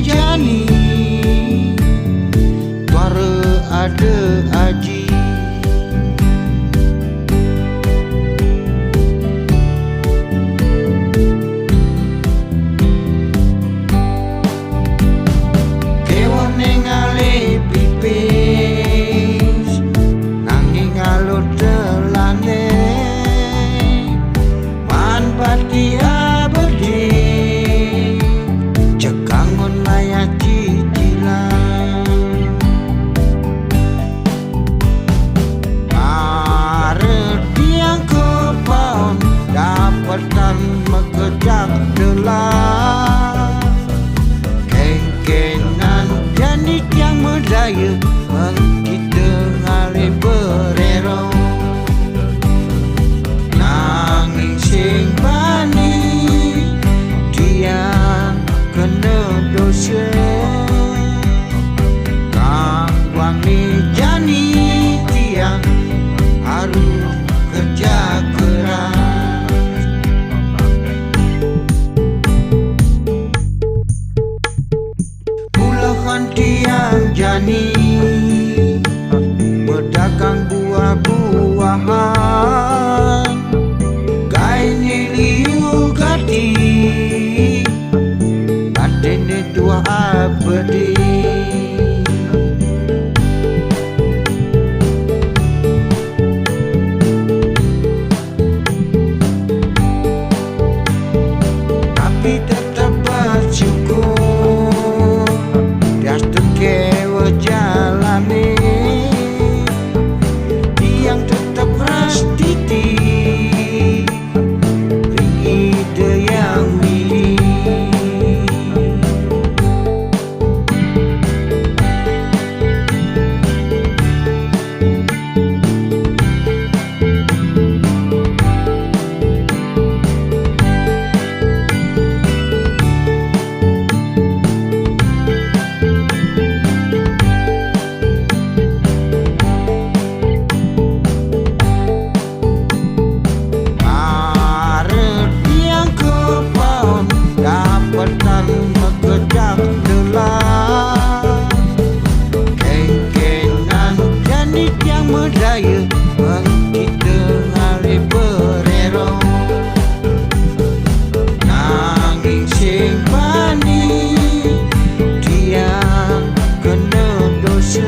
jani tuara ada aji kewan ngale pipis nanging alur telane man pati abadi cekangon layak cicilan are tiang kepaun dapatan mekejak delah kengkenan janit yang medaya kita ngale berero nanging sing bani dia kena dosa kang wangi jani tiang harus kerja keras pulahan tiang jani berdagang buah-buahan gaini liu gati adene dua abadi tapi tetap bersyukur das terkewa jalani yang tetap rastiti ring ide yang milih dapatan mekejak delah kengkenan janit yang medaya kita ngale berero nanging sing bani tiang kena dosa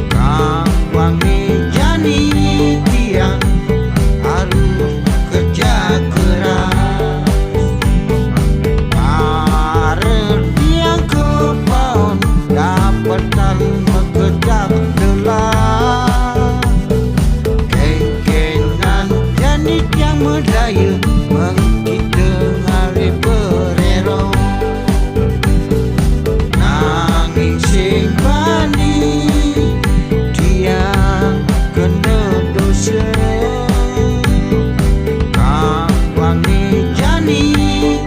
kang wangi jani tiang harus kerja keras dapatan mekejak delah kengkenan janit yang medaya kita ngale berero nanging sing bani tiang kena dosa kang wangi jani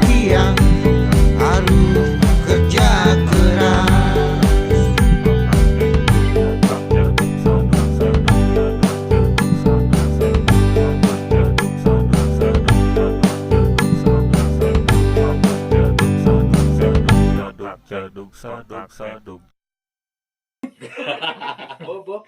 tiang harus kerja keras saduk saduk saduk Bobo